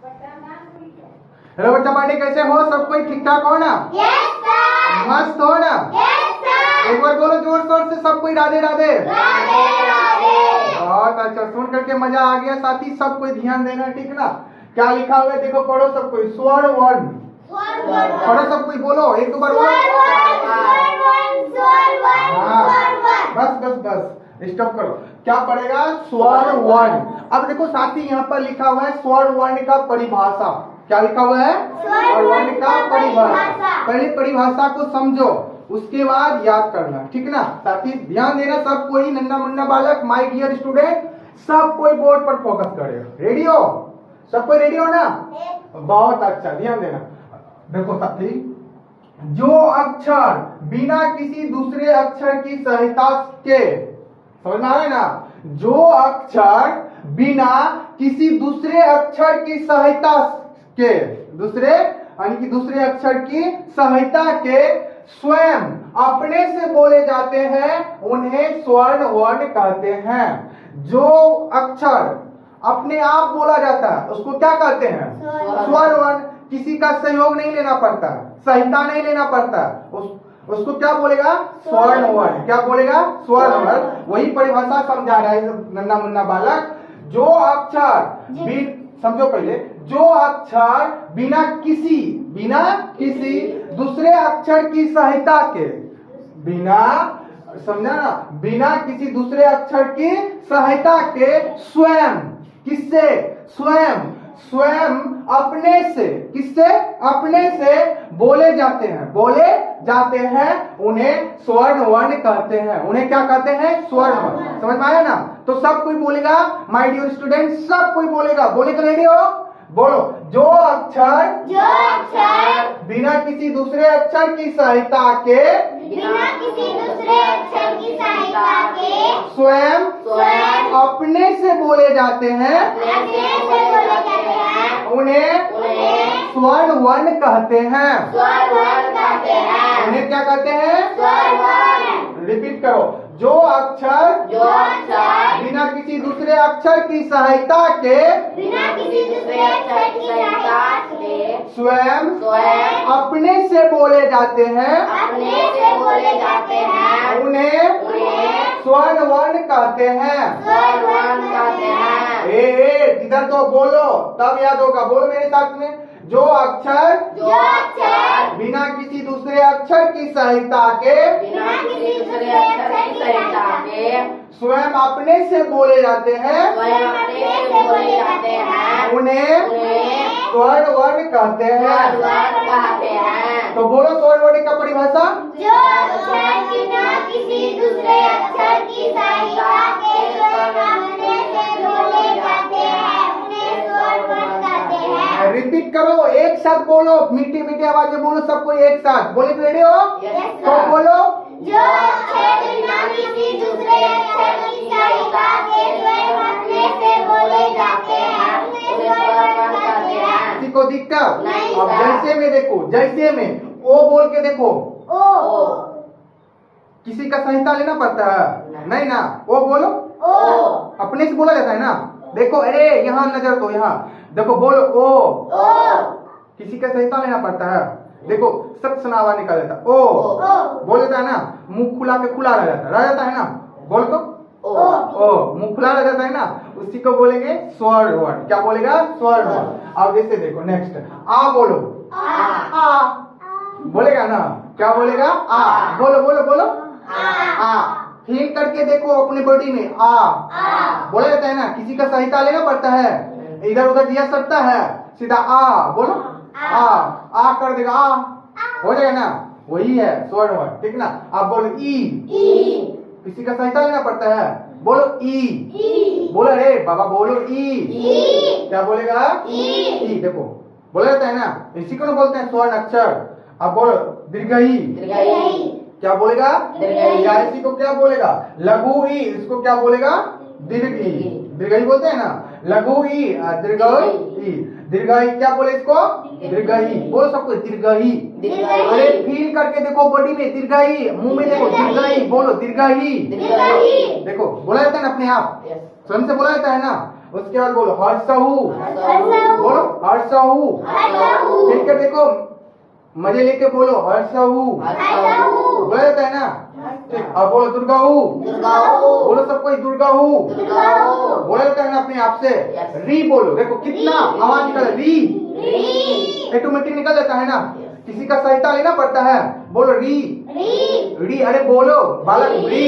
Hello बच्चा party, कैसे हो? सब कोई ठीक ठाक हो ना? Yes sir. मस्त हो ना? Yes sir. एक बार बोलो जोर शोर से सब कोई राधे राधे। राधे राधे। बहुत अच्छा, सुन करके मजा आ गया। साथी सब कोई ध्यान देना, ठीक ना? क्या लिखा हुआ है देखो, पढ़ो सब कोई। स्वर वर्ण पढ़ो सब कोई, बोलो एक दो बार बोलो। हाँ, बस बस बस स्टॉप करो। क्या पढ़ेगा? स्वर वर्ण। अब देखो साथी, यहाँ पर लिखा हुआ है स्वर वर्ण का परिभाषा। क्या लिखा हुआ है? स्वर वर्ण का परिभाषा। पहले परिभाषा को समझो, उसके बाद याद करना, ठीक ना? साथी ध्यान देना, सब कोई नन्ना मुन्ना बालक, माय डियर स्टूडेंट, सब कोई बोर्ड पर फोकस करे। रेडी हो? सब कोई रेडी हो ना? बहुत अच्छा, ध्यान देना। देखो साथी, जो अक्षर बिना किसी दूसरे अक्षर की सहायता के, समझ में आ रहा है ना? जो अक्षर बिना किसी दूसरे अक्षर की सहायता के, दूसरे यानी कि दूसरे अक्षर की सहायता के स्वयं अपने से बोले जाते हैं, उन्हें स्वर्ण वर्ण कहते हैं। जो अक्षर अपने आप बोला जाता है उसको क्या कहते हैं? स्वर वर्ण। किसी का सहयोग नहीं लेना पड़ता, सहायता नहीं लेना पड़ता, उसको क्या बोलेगा? स्वर्ण वर्ण। क्या बोलेगा? स्वर्ण वर्ण। वही परिभाषा समझा रहा है नन्ना मुन्ना बालक। जो अक्षर समझो पहले, जो अक्षर बिना किसी दूसरे अक्षर की सहायता के, समझा ना? बिना किसी दूसरे अक्षर की सहायता के स्वयं, किससे? स्वयं अपने से, किससे? अपने से बोले जाते हैं, उन्हें स्वर्ण वर्ण कहते हैं। उन्हें क्या कहते हैं? स्वर्ण वर्ण। समझ में आया ना? तो सब कोई बोलेगा, माय डियर स्टूडेंट, सब कोई बोलेगा। बोले तो रेडी हो? बोलो, जो अक्षर बिना किसी दूसरे अक्षर की सहायता के स्वयं अपने से बोले जाते हैं, उन्हें स्वर्ण वर्ण कहते हैं। उन्हें क्या कहते हैं? रिपीट करो। जो अक्षर बिना किसी दूसरे अक्षर की सहायता के स्वयं अपने से बोले जाते हैं, उन्हें स्वर्ण वर्ण कहते हैं। इधर तो बोलो तब याद होगा। बोलो मेरे साथ में। जो अक्षर बिना किसी दूसरे अक्षर की सहायता के स्वयं अपने से बोले जाते हैं, उन्हें स्वर्ण वर्ण कहते हैं। तो बोलो स्वर्ण वर्ण का परिभाषा। जो अक्षर बिना किसी दूसरे अक्षर की सहायता के स्वयं अपने से बोले जाते हैं, उन्हें स्वर्ण वर्ण कहते हैं। रिपीट करो, एक साथ बोलो, मीठी मीठी आवाज में बोलो, सब कोई एक साथ। बोले तो रेडी हो? तो बोलो, जो अक्षर बिना किसी दूसरे अक्षर की सहायता के स्वयं अपने से बोले जाते हैं, उन्हें स्वर्ण वर्ण कहते हैं। किसी को दिक्कत? नहीं अब सर। जैसे में देखो, जैसे में ओ बोल के देखो, ओ किसी का सहायता लेना पड़ता है? नहीं ना। ओ बोलो, अपने से बोला जाता है ना। देखो, अरे यहाँ नजर दो, यहाँ देखो, बोलो ओ। किसी का सहायता लेना पड़ता है? देखो सत सुनावा निकाल जाता है, ओ बोल देता है ना। मुंह खुला के खुला रह जाता है ना। बोल तो ओ मुंह खुला रह जाता है ना, उसी को बोलेंगे स्वर्ण वर्ण। क्या बोलेगा? स्वर्ण वर्ण। अब जैसे देखो नेक्स्ट, आ बोलो, आ बोलेगा ना। क्या बोलेगा? आ। बोलो बोलो बोलो, आ। फील करके देखो अपने बॉडी में, आ बोला जाता है ना। किसी का सहायता लेना पड़ता है? इधर उधर दिया सकता है? सीधा आ बोलो, आ कर देगा, आ हो जाएगा ना। वही है स्वर्ण वर्ण, ठीक ना? आप बोलो ई। किसी का सहायता लेना पड़ता है? बोलो ई। बोलो रे बाबा, बोलो ई। क्या बोलेगा? ई। देखो बोला जाता है ना, इसी को बोलते हैं स्वर्ण अक्षर। अब बोलो दीर्घई। क्या बोलेगा? या इसी को क्या बोलेगा? लघु ई। इसको क्या बोलेगा? दीर्घ ई। दीर्घई बोलते हैं ना, लघु ई दीर्घई। दीर्घई क्या बोले इसको? दीर्घई। बोल सबको दीर्घई। अरे फील करके देखो बॉडी में, दीर्घई। मुंह में देखो, दीर्घई। बोलो दीर्घई। देखो बोला जाता है ना अपने आप, स्वयं से बोला जाता है ना। उसके बाद बोलो हर्षहु, हर्षहु, बोलो हर्षहु। हर्षहु, ठीक है, देखो मजे लेके बोलो हर्षहु, हर्षहु, बोला जाता है ना। ठीक, अब बोलो दुर्गाहु, दुर्गाहु, बोलो सब कोई दुर्गाहु, दुर्गाहु, बोला जाता है ना अपने आप से। री बोलो, देखो कितना आवाज निकल री, री, ऑटोमेटिक निकल जाता है ना, किसी का सहायता लेना पड़ता है। बोलो री, री, री, अरे बोलो बालक री,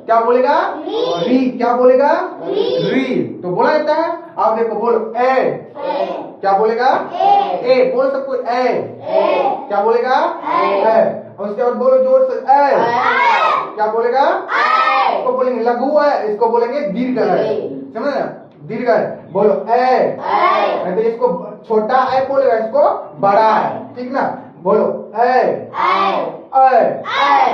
क्या बोलेगा री, क्या बोलेगा री, तो बोला जाता है। आप देखो बोलो ए, क्या बोलेगा ए, बोलो सबको ए, क्या बोलेगा ए, और उसके बाद बोलो जोर से ए, क्या बोलेगा इसको बोलेंगे लघु है, इसको बोलेंगे दीर्घ है, समझ ना, दीर्घ है, बोलो ए, नहीं तो इसको छोटा ए बोलेगा, इसको बड़ा है, ठीक ना, बोलो ए,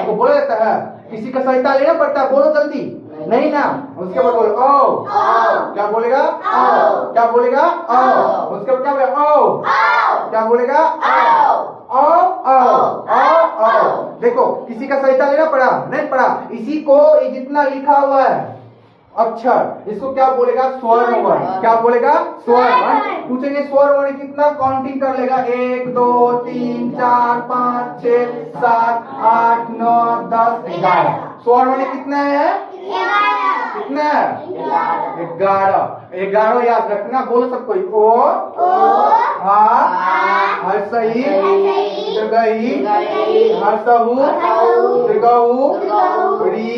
तो बोला जाता है, किसी का सहायता लेना पड़ता है, बोलो जल्दी, नहीं ना, उसके बाद बोलो ओ, क्या बोलेगा ओ, क्या बोलेगा ओ, उसके बाद क्या बोलेगा ओ, क्या बोलेगा ओ, ओ। देखो किसी का सहायता लेना पड़ा नहीं पड़ा, इसी को ये जितना लिखा हुआ है अक्षर, इसको क्या बोलेगा स्वर्ण वर्ण, क्या बोलेगा स्वर्ण वर्ण। पूछेंगे स्वर्ण वर्ण कितना, काउंटिंग कर लेगा 1 2 3 4 5 6 7 8 9 10 11। स्वर्ण वर्ण कितना है, कितना है 11 याद रखना। बोलो सब कोई ओ, आ, हर्षई, दीर्घई, हर्षहु, दीर्घहु, री,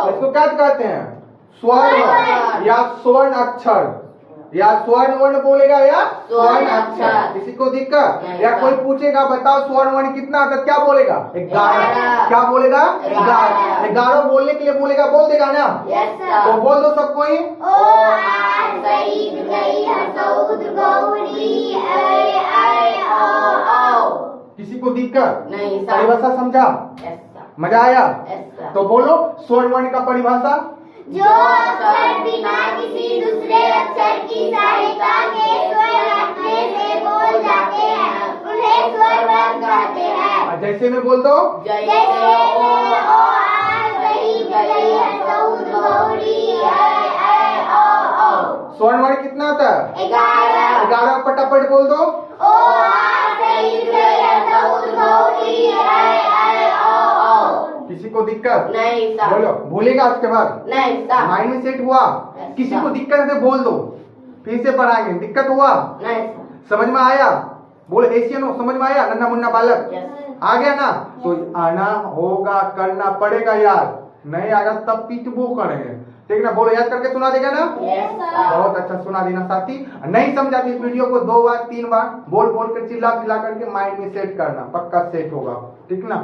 इसको क्या कहते हैं, स्वर्ण या स्वर्ण अक्षर, या स्वर्ण वर्ण बोलेगा या स्वर्ण अक्षर। किसी को दिक्कत या कोई पूछेगा बताओ स्वर्ण वर्ण कितना आता, क्या बोलेगा 11, क्या बोलेगा 11, 11 बोलने के लिए बोलेगा, बोल देगा ना, तो बोल दो सब कोई किसी को दिक्कत नहीं, परिभाषा समझा, मजा आया, तो बोलो स्वर्ण वर्ण का परिभाषा, जो अक्षर बिना किसी दूसरे अक्षर की सहायता के स्वर रखने से बोल जाते हैं उन्हें स्वर वर्ण कहते हैं। जैसे में बोल दो, जैसे ओ आ सही गई है सऊद गौरी ऐ ओ। स्वर्ण वर्ण कितना होता है 11। 11 पटापट बोल दो, ओ आ सही गई है सऊद गौरी ऐ ओ। किसी को दिक्कत नहीं सर, बोलो, भूलेगा उसके बाद नहीं सर, माइंड में सेट हुआ। किसी को दिक्कत है तो बोल दो, फिर से पढ़ाएंगे। दिक्कत हुआ, नहीं सर, समझ में आया, बोलो एशियन हो, समझ में आया, नन्ना मुन्ना बालक आ गया ना, तो आना होगा, करना पड़ेगा याद, नहीं आएगा तब पीटबो करेंगे, ठीक ना। बोलो याद करके सुना देगा ना, बहुत अच्छा सुना देना साथी। नहीं समझा तो इस वीडियो को 2 बार 3 बार बोल बोल कर चिल्ला चिल्ला करके माइंड में सेट करना, पक्का सेट होगा, ठीक ना।